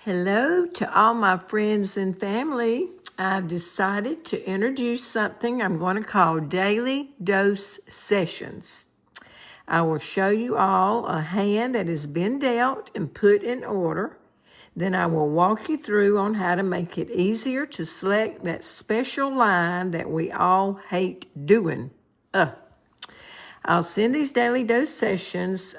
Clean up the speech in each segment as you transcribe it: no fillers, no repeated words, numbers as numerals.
Hello to all my friends and family. I've decided to introduce something I'm going to call Daily Dose Sessions. I will show you all a hand that has been dealt and put in order. Then I will walk you through on how to make it easier to select that special line that we all hate doing. I'll send these daily dose sessions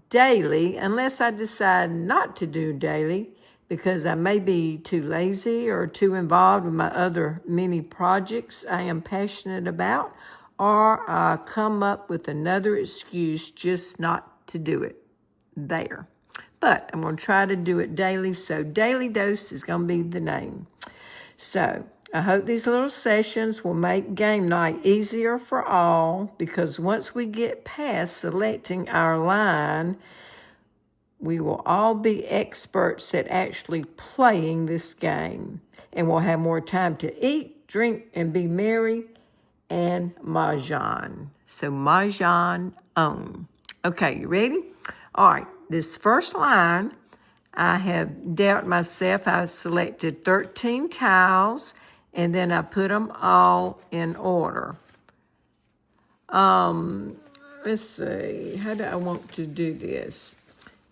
daily unless I decide not to do daily because I may be too lazy or too involved with my other many projects I am passionate about, or I come up with another excuse just not to do it there. But I'm going to try to do it daily, so Daily Dose is going to be the name. So I hope these little sessions will make game night easier for all, because once we get past selecting our line, we will all be experts at actually playing this game, and we'll have more time to eat, drink, and be merry, and Mahjong. So Mahjong on. Okay, you ready? All right, this first line I have dealt myself. I selected 13 tiles, and then I put them all in order. Let's see, how do I want to do this?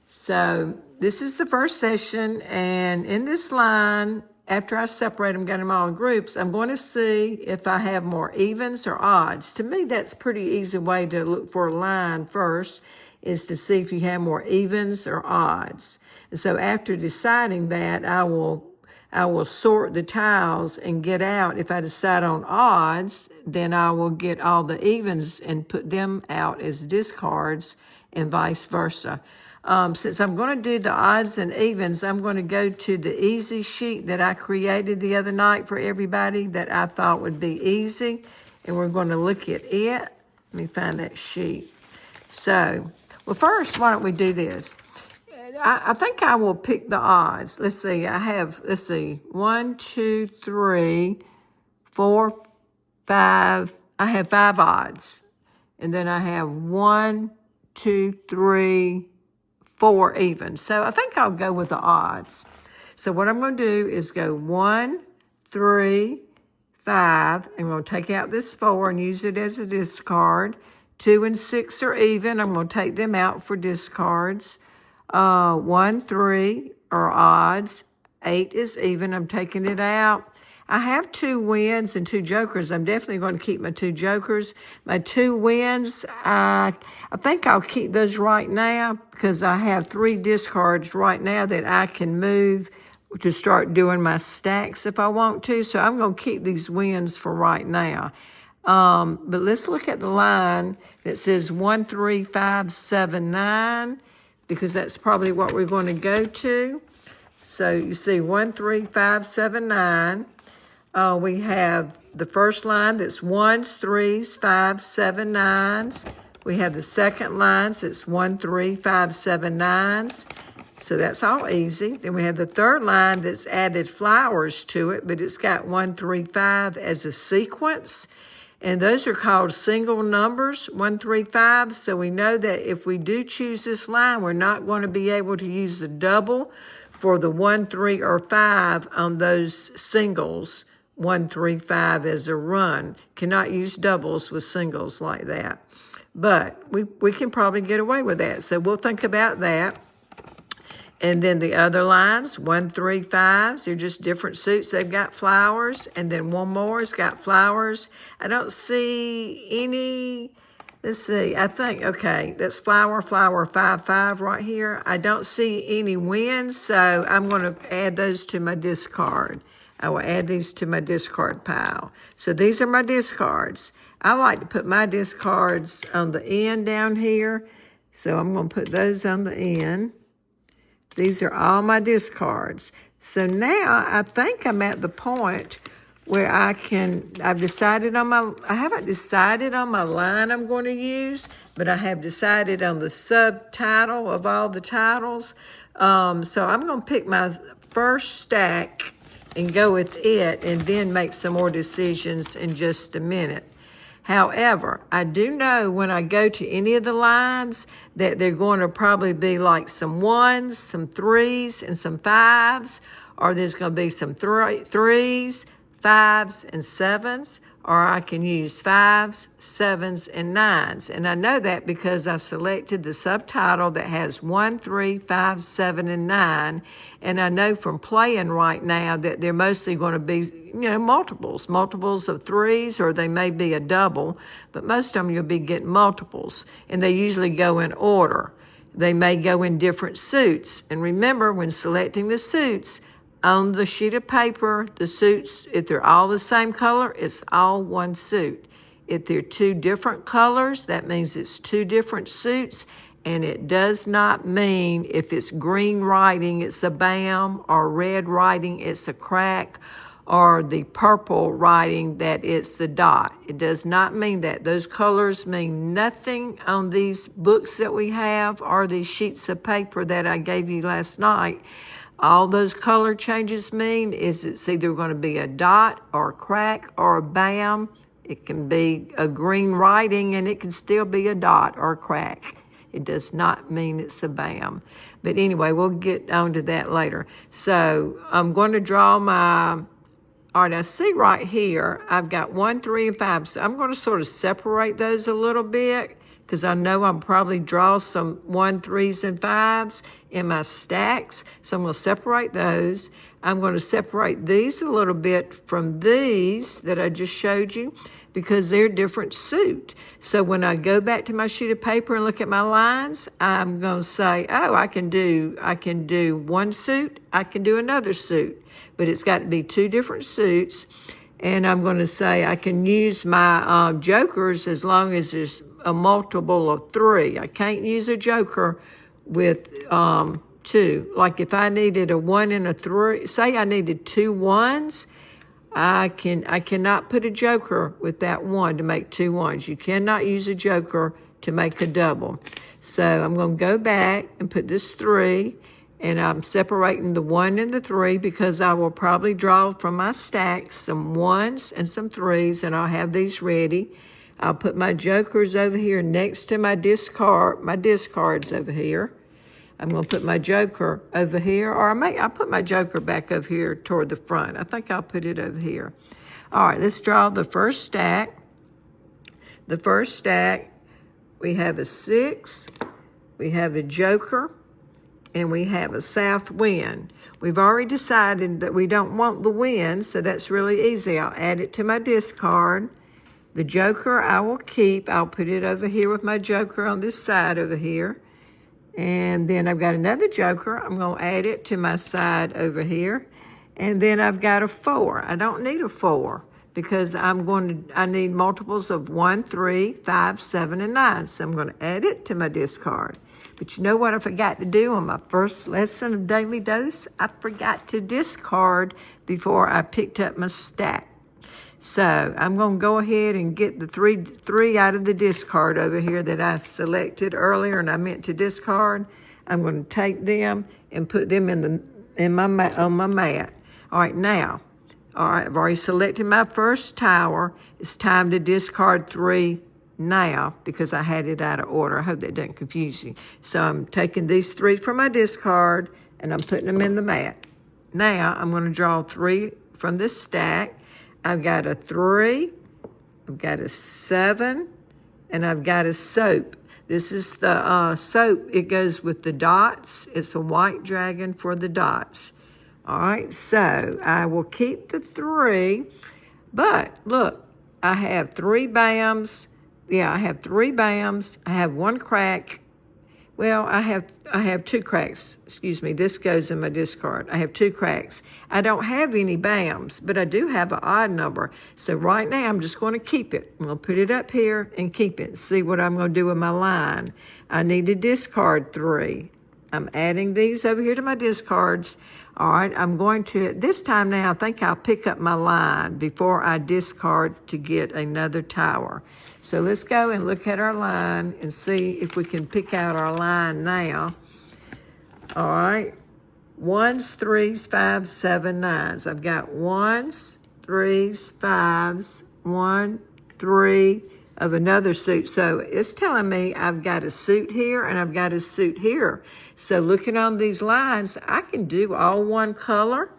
So this is the first session, and in this line, after I separate them, got them all in groups, I'm going to see if I have more evens or odds. To me, that's a pretty easy way to look for a line first, is to see if you have more evens or odds. And so after deciding that, I will sort the tiles and get out. If I decide on odds, then I will get all the evens and put them out as discards, and vice versa. Since I'm going to do the odds and evens, I'm going to go to the easy sheet that I created the other night for everybody that I thought would be easy, and we're going to look at it. Let me find that sheet. So, well, first, why don't we do this? I think I will pick the odds. Let's see, 1, 2, 3, 4, 5. I have 5 odds. And then I have 1, 2, 3, 4 even. So I think I'll go with the odds. So what I'm going to do is go 1, 3, 5. I'm going to take out this 4 and use it as a discard. 2 and 6 are even. I'm going to take them out for discards. 1, 3 are odds. 8 is even. I'm taking it out. I have 2 wins and 2 jokers. I'm definitely going to keep my 2 jokers. My 2 wins, I think I'll keep those right now because I have 3 discards right now that I can move to start doing my stacks if I want to. So I'm going to keep these wins for right now. But let's look at the line that says 1, 3, 5, 7, 9, because that's probably what we're going to go to. So you see 1, 3, 5, 7, 9. We have the first line that's 1s, 3s, 5s, 7, 9s. We have the second line that's 1, 3, 5, 7, 9s. So that's all easy. Then we have the third line that's added flowers to it, but it's got 1, 3, 5 as a sequence. And those are called single numbers, 1, 3, 5. So we know that if we do choose this line, we're not going to be able to use the double for the 1, 3, or 5 on those singles. 1, 3, 5 as a run. Cannot use doubles with singles like that. But we can probably get away with that. So we'll think about that. And then the other lines, 1, 3, 5s, they're just different suits. They've got flowers. And then one more has got flowers. I don't see any, let's see, I think, okay, that's flower, 5, 5 right here. I don't see any wins, so I'm going to add those to my discard. I will add these to my discard pile. So these are my discards. I like to put my discards on the end down here. So I'm going to put those on the end. These are all my discards. So now I think I'm at the point where I haven't decided on my line I'm going to use, but I have decided on the subtitle of all the titles. So I'm going to pick my first stack and go with it, and then make some more decisions in just a minute. However, I do know when I go to any of the lines that they're going to probably be like some 1s, some 3s, and some 5s, or there's going to be some 3s, 5s, and 7s, or I can use 5s, 7s, and 9s. And I know that because I selected the subtitle that has 1, 3, 5, 7, and 9. And I know from playing right now that they're mostly going to be, multiples of 3s, or they may be a double, but most of them you'll be getting multiples. And they usually go in order. They may go in different suits. And remember, when selecting the suits, on the sheet of paper, the suits, if they're all the same color, it's all one suit. If they're 2 different colors, that means it's 2 different suits, and it does not mean if it's green writing, it's a bam, or red writing, it's a crack, or the purple writing, that it's the dot. It does not mean that. Those colors mean nothing on these books that we have or these sheets of paper that I gave you last night. All those color changes mean is it's either going to be a dot or a crack or a bam. It can be a green writing and it can still be a dot or a crack. It does not mean it's a bam. But anyway, we'll get on to that later. So I'm going to draw my... All right, I see right here, I've got 1, 3, and 5. So I'm going to sort of separate those a little bit because I know I'll probably draw some 1, 3s, and 5s in my stacks. So I'm going to separate those. I'm going to separate these a little bit from these that I just showed you because they're different suit. So when I go back to my sheet of paper and look at my lines, I'm going to say, oh, I can do one suit, I can do another suit. But it's got to be 2 different suits. And I'm going to say I can use my jokers as long as there's a multiple of 3. I can't use a joker with 2. Like if I needed a 1 and a 3, say I needed 2 1s, I cannot put a joker with that 1 to make 2 1s. You cannot use a joker to make a double. So I'm going to go back and put this 3. And I'm separating the 1 and the 3 because I will probably draw from my stacks some 1s and some 3s, and I'll have these ready. I'll put my jokers over here next to my discards over here. I'm going to put my joker over here, or I'll put my joker back over here toward the front. I think I'll put it over here. All right, let's draw the first stack. The first stack, we have a 6, we have a joker, and we have a south wind. We've already decided that we don't want the wind, so that's really easy. I'll add it to my discard. The joker I will keep. I'll put it over here with my joker on this side over here. And then I've got another joker. I'm going to add it to my side over here. And then I've got a 4. I don't need a 4 because I need multiples of 1, 3, 5, 7, and 9. So I'm going to add it to my discard. But you know what I forgot to do on my first lesson of Daily Dose? I forgot to discard before I picked up my stack. So I'm going to go ahead and get the three out of the discard over here that I selected earlier and I meant to discard. I'm going to take them and put them on my mat. All right, now, I've already selected my first tower. It's time to discard 3 now because I had it out of order. I hope that doesn't confuse you. So I'm taking these 3 from my discard and I'm putting them in the mat. Now I'm going to draw 3 from this stack. I've got a 3, I've got a 7, and I've got a soap. This is the soap. It goes with the dots. It's a white dragon for the dots. All right, so I will keep the 3, but look, I have 3 bams. Yeah, I have 3 bams. I have 1 crack. Well, I have 2 cracks. Excuse me. This goes in my discard. I have 2 cracks. I don't have any bams, but I do have an odd number. So right now, I'm just going to keep it. I'm going to put it up here and keep it. See what I'm going to do with my line. I need to discard 3. I'm adding these over here to my discards. All right, I'm going to, this time now, I think I'll pick up my line before I discard to get another tower. So let's go and look at our line and see if we can pick out our line now. All right, 1s, 3s, 5s, 7s, 9s. I've got 1s, 3s, 5s, 1, 3, of another suit. So it's telling me I've got a suit here and I've got a suit here. So looking on these lines, I can do all one color,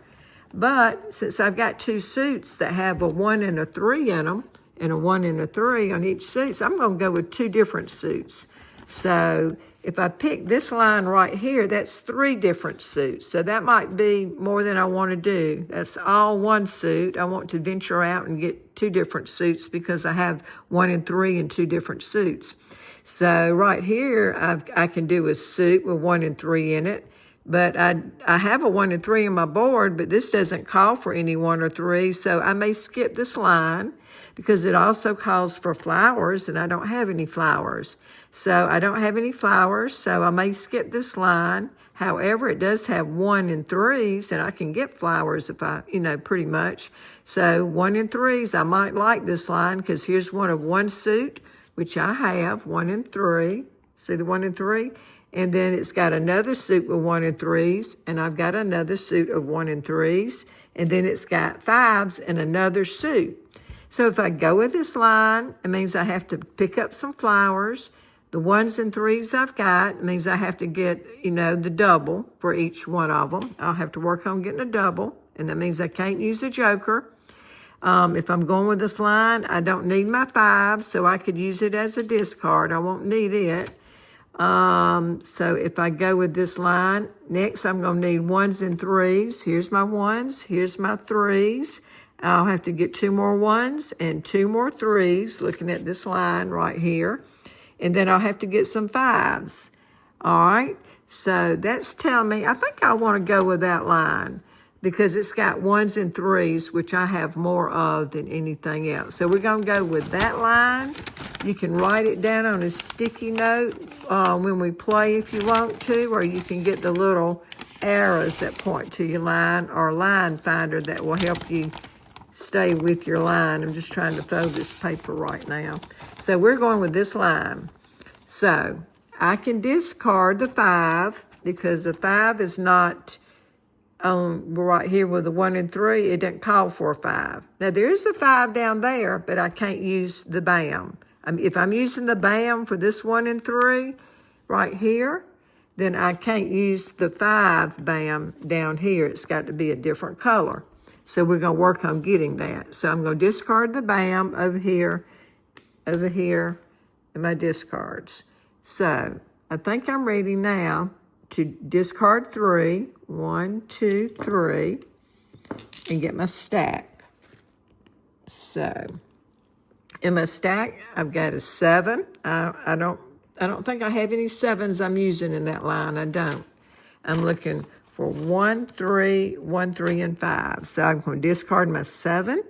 but since I've got two suits that have a 1 and a 3 in them, and a 1 and a 3 on each suit, so I'm going to go with two different suits. So if I pick this line right here, that's 3 different suits. So that might be more than I want to do. That's all one suit. I want to venture out and get 2 different suits because I have 1 and 3 in 2 different suits. So right here, I can do a suit with 1 and 3 in it. But I have a 1 and 3 on my board, but this doesn't call for any 1 or 3, so I may skip this line because it also calls for flowers, and I don't have any flowers. So I don't have any flowers, so I may skip this line. However, it does have 1 and 3s, and I can get flowers if I, pretty much. So 1 and 3s, I might like this line because here's one of 1 suit, which I have, 1 and 3. See the 1 and 3? And then it's got another suit with 1 and 3s, and I've got another suit of 1 and 3s, and then it's got 5s and another suit. So if I go with this line, it means I have to pick up some flowers. The 1s and 3s I've got, it means I have to get, the double for each one of them. I'll have to work on getting a double, and that means I can't use a joker. If I'm going with this line, I don't need my 5, so I could use it as a discard. I won't need it. So if I go with this line, next I'm going to need 1s and 3s. Here's my 1s, here's my 3s. I'll have to get 2 more 1s and 2 more 3s, looking at this line right here. And then I'll have to get some 5s. All right, so that's telling me, I think I want to go with that line because it's got 1s and 3s, which I have more of than anything else. So we're going to go with that line. You can write it down on a sticky note when we play if you want to, or you can get the little arrows that point to your line or line finder that will help you stay with your line. I'm just trying to fold this paper right now. So we're going with this line. So I can discard the 5 because the 5 is not right here with the 1 and 3. It doesn't call for a 5. Now there is a 5 down there, but I can't use the BAM. If I'm using the BAM for this 1 and 3 right here, then I can't use the 5 BAM down here. It's got to be a different color. So we're going to work on getting that. So I'm going to discard the BAM over here, in my discards. So I think I'm ready now to discard 3. 1, 2, 3, and get my stack. So in my stack, I've got a 7. I don't think I have any 7s I'm using in that line. I don't. I'm looking for 1, 3, 1, 3, and 5. So I'm going to discard my 7.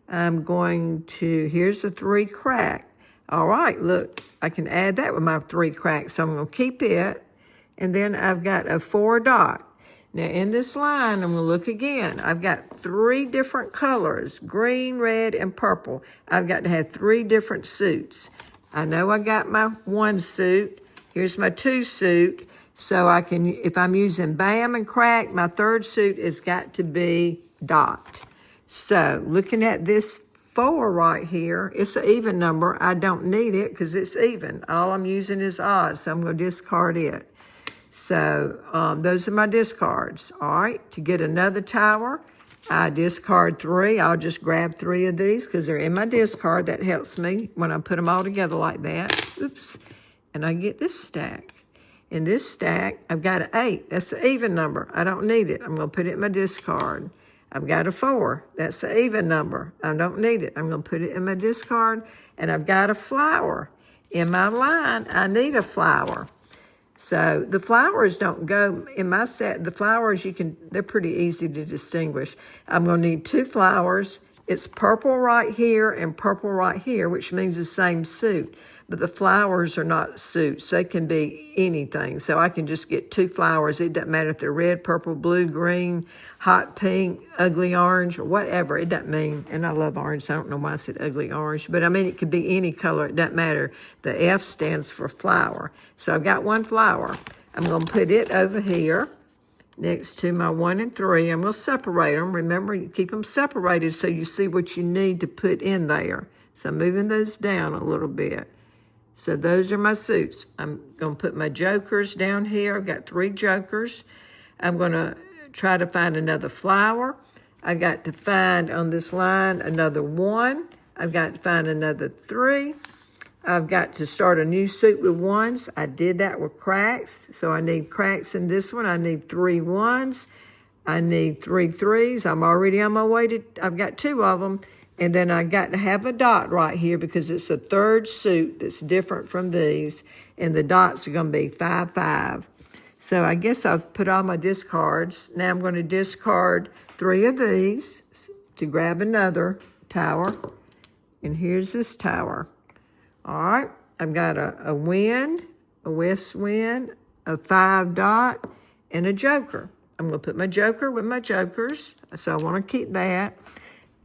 I'm going to, here's a 3 crack. All right, look, I can add that with my 3 crack. So I'm going to keep it. And then I've got a 4 dot. Now in this line, I'm going to look again. I've got 3 different colors, green, red, and purple. I've got to have 3 different suits. I know I got my 1 suit. Here's my 2 suit. So I can, if I'm using BAM and crack, my 3rd suit has got to be dot. So looking at this 4 right here, it's an even number. I don't need it because it's even. All I'm using is odd, so I'm going to discard it. So those are my discards. All right, to get another tower, I discard 3. I'll just grab 3 of these because they're in my discard. That helps me when I put them all together like that. Oops. And I get this stack. In this stack, I've got an 8. That's an even number. I don't need it. I'm going to put it in my discard. I've got a 4. That's an even number. I don't need it. I'm going to put it in my discard. And I've got a flower. In my line, I need a flower. So the flowers don't go in my set. The flowers, they're pretty easy to distinguish. I'm going to need 2 flowers. It's purple right here and purple right here, which means the same suit. But the flowers are not suits. They can be anything. So I can just get 2 flowers. It doesn't matter if they're red, purple, blue, green, hot pink, ugly orange, or whatever. It doesn't mean, and I love orange. I don't know why I said ugly orange. But I mean, it could be any color. It doesn't matter. The F stands for flower. So I've got 1 flower. I'm going to put it over here next to my 1 and 3. I'm going to separate them. Remember, you keep them separated so you see what you need to put in there. So I'm moving those down a little bit. So those are my suits. I'm going to put my jokers down here. I've got 3 jokers. I'm going to try to find another flower. I got to find on this line another 1. I've got to find another 3. I've got to start a new suit with 1s. I did that with cracks. So I need cracks in this one. I need 3 1s. I need 3 3s. I'm already on my way to, I've got 2 of them. And then I got to have a dot right here because it's a 3rd suit that's different from these. And the dots are going to be 5 5. So I guess I've put all my discards. Now I'm going to discard 3 of these to grab another tower. And here's this tower. All right, I've got a wind, a west wind, a 5 dot, and a joker. I'm going to put my joker with my jokers, so I want to keep that.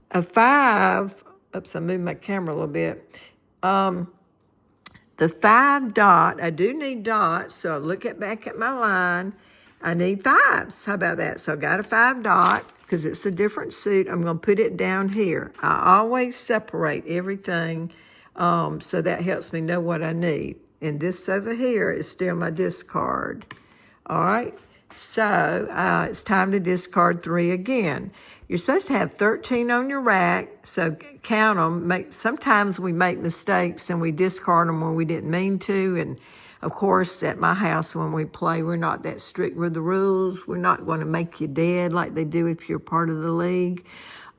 A 5, oops, I moved my camera a little bit. The 5 dot, I do need dots, so I look back at my line. I need 5s. How about that? So I got a 5 dot because it's a different suit. I'm going to put it down here. I always separate everything. So that helps me know what I need. And this over here is still my discard. All right, so it's time to discard 3 again. You're supposed to have 13 on your rack, so count them. Sometimes we make mistakes and we discard them when we didn't mean to. And of course, at my house when we play, we're not that strict with the rules. We're not going to make you dead like they do if you're part of the league.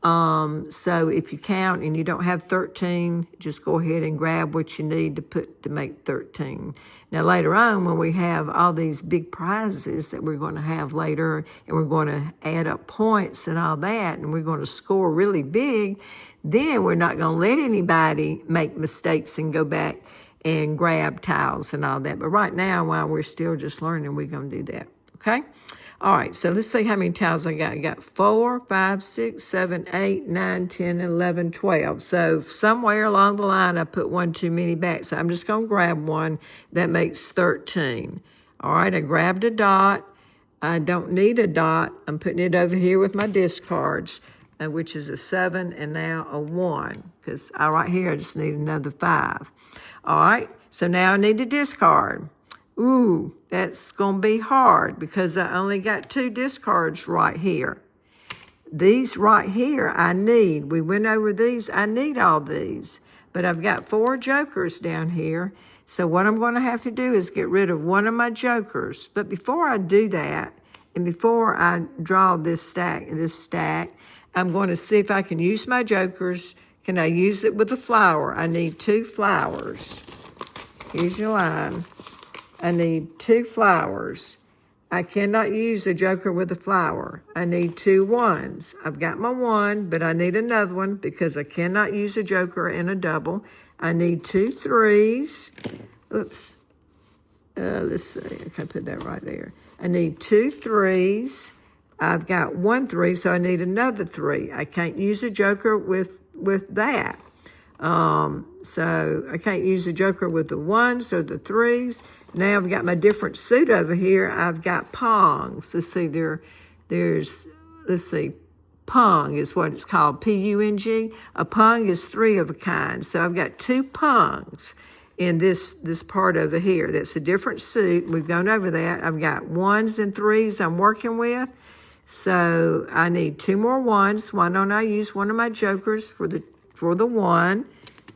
So if you count and you don't have 13, just go ahead and grab what you need to make 13. Now later on, when we have all these big prizes that we're going to have later, and we're going to add up points and all that, and we're going to score really big, then we're not going to let anybody make mistakes and go back and grab tiles and all that. But right now, while we're still just learning, we're going to do that, okay? All right, so let's see how many tiles I got. I got 4, 5, 6, 7, 8, 9, 10, 11, 12. So somewhere along the line, I put 1 too many back. So I'm just going to grab 1. That makes 13. All right, I grabbed a dot. I don't need a dot. I'm putting it over here with my discards, which is a 7 and now a 1. Because right here, I just need another 5. All right, so now I need to discard. Ooh, that's going to be hard because I only got 2 discards right here. These right here I need. We went over these. I need all these. But I've got 4 jokers down here. So what I'm going to have to do is get rid of 1 of my jokers. But before I do that, and before I draw this stack, I'm going to see if I can use my jokers. Can I use it with a flower? I need 2 flowers. Here's your line. I need 2 flowers. I cannot use a joker with a flower. I need 2 1s. I've got my 1, but I need another one because I cannot use a joker in a double. I need 2 3s. Oops. Let's see. I can put that right there. I need 2 3s. I've got 1 3, so I need another 3. I can't use a joker with that. So I can't use the joker with the 1s or the 3s. Now I've got my different suit over here. I've got pongs. Let's see, let's see, pung is what it's called, P-U-N-G. A pung is 3 of a kind. So I've got 2 pungs in this part over here. That's a different suit. We've gone over that. I've got 1s and 3s I'm working with. So I need 2 more 1s. Why don't I use one of my jokers for the 1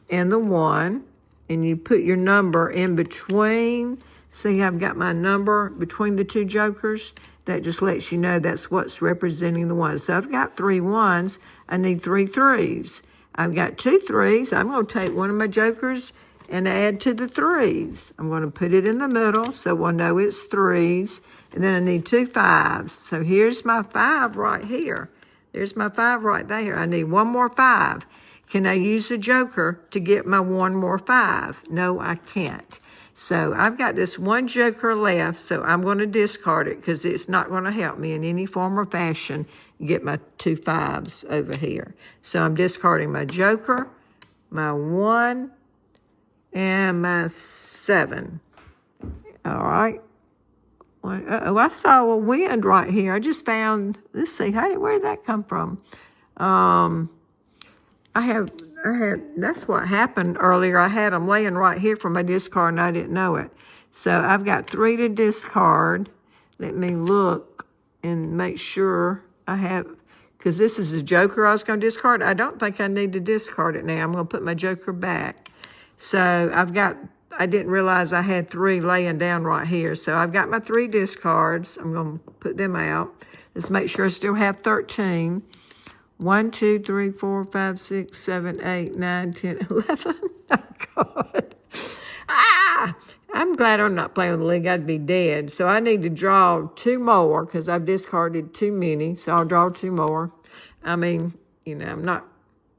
and the 1, and you put your number in between. See, I've got my number between the 2 jokers. That just lets you know that's what's representing the 1. So I've got 3 1s. I need 3 3s. I've got 2 3s. I'm going to take one of my jokers and add to the 3s. I'm going to put it in the middle so we'll know it's 3s. And then I need 2 5s. So here's my 5 right here. There's my 5 right there. I need 1 more 5. Can I use a joker to get my 1 more 5? No, I can't. So I've got this 1 joker left, so I'm going to discard it because it's not going to help me in any form or fashion get my 2 5s over here. So I'm discarding my joker, my 1, and my 7. All right. Oh, I saw a wind right here. I just found, let's see, where did that come from? that's what happened earlier. I had them laying right here for my discard and I didn't know it. So I've got 3 to discard. Let me look and make sure I have, because this is a joker I was going to discard. I don't think I need to discard it now. I'm going to put my joker back. So I didn't realize I had 3 laying down right here. So I've got my 3 discards. I'm going to put them out. Let's make sure I still have 13. 1, 2, 3, 4, 5, 6, 7, 8, 9, 10, 11. Oh, God. I'm glad I'm not playing with the league. I'd be dead. So I need to draw 2 more because I've discarded too many. So I'll draw 2 more. I mean, I'm not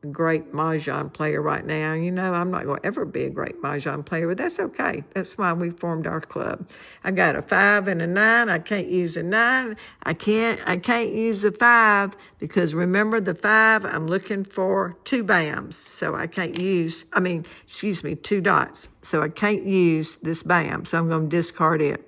a great Mahjong player right now. I'm not going to ever be a great Mahjong player, but that's okay. That's why we formed our club. I got a 5 and a 9. I can't use a 9. I can't use a 5 because remember the 5, I'm looking for 2 bams. So I can't use, 2 dots. So I can't use this bam. So I'm going to discard it.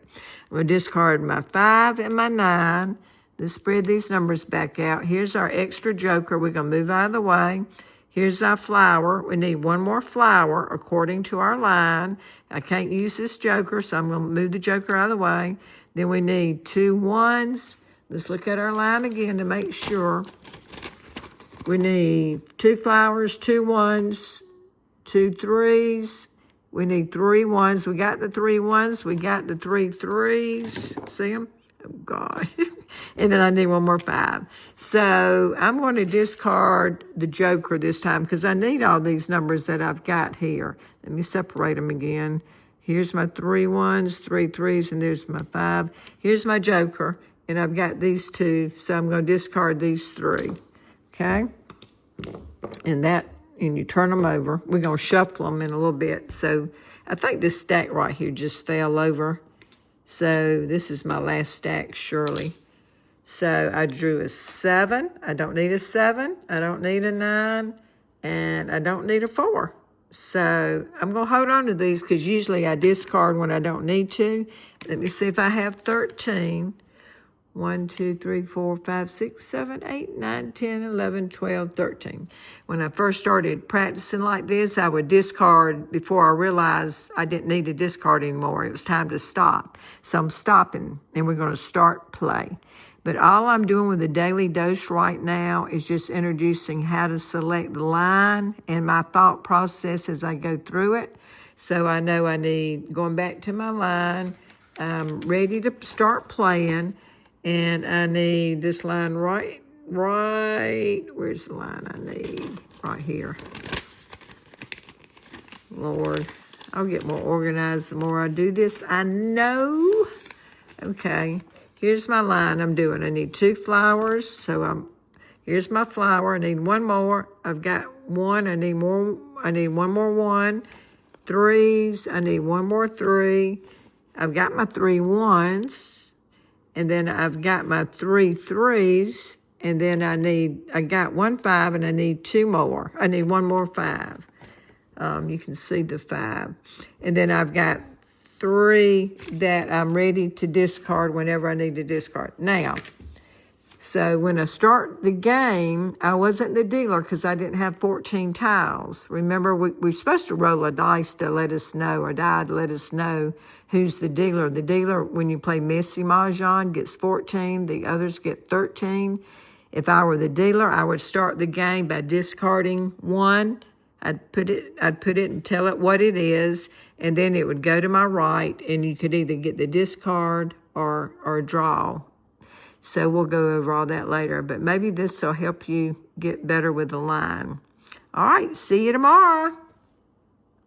I'm going to discard my 5 and my 9. Let's spread these numbers back out. Here's our extra joker. We're going to move out of the way. Here's our flower. We need 1 more flower according to our line. I can't use this joker, so I'm going to move the joker out of the way. Then we need 2 1s. Let's look at our line again to make sure. We need 2 flowers, 2 1s, 2 3s. We need 3 1s. We got the 3 1s. We got the 3 3s. See them? Oh, God. And then I need 1 more 5. So I'm going to discard the joker this time because I need all these numbers that I've got here. Let me separate them again. Here's my 3 1s, 3 3s, and there's my 5. Here's my joker, and I've got these 2, so I'm going to discard these 3. Okay? And you turn them over. We're going to shuffle them in a little bit. So I think this stack right here just fell over. So this is my last stack, surely. So I drew a 7. I don't need a 7. I don't need a 9. And I don't need a 4. So I'm going to hold on to these because usually I discard when I don't need to. Let me see if I have 13. 1, 2, 3, 4, 5, 6, 7, 8, 9, 10, 11, 12, 13. When I first started practicing like this, I would discard before I realized I didn't need to discard anymore. It was time to stop. So I'm stopping, and we're going to start play. But all I'm doing with the daily dose right now is just introducing how to select the line and my thought process as I go through it. So I know I need, going back to my line, I'm ready to start playing. And I need this line right, where's the line I need? Right here. Lord, I'll get more organized the more I do this. I know. Okay, here's my line I'm doing. I need 2 flowers, so here's my flower. I need 1 more. I've got 1. I need more. I need 1 more 1. 3s. I need 1 more 3. I've got my 3 1s. And then I've got my 3 3s, and then I got 1 5, and I need 2 more. I need 1 more 5. You can see the 5. And then I've got 3 that I'm ready to discard whenever I need to discard. Now, so when I start the game, I wasn't the dealer because I didn't have 14 tiles. Remember, we're supposed to roll a dice to let us know, or die to let us know who's the dealer. The dealer, when you play Messy Mahjong, gets 14. The others get 13. If I were the dealer, I would start the game by discarding 1. I'd put it and tell it what it is, and then it would go to my right, and you could either get the discard or draw. So we'll go over all that later, but maybe this will help you get better with the line. All right, see you tomorrow.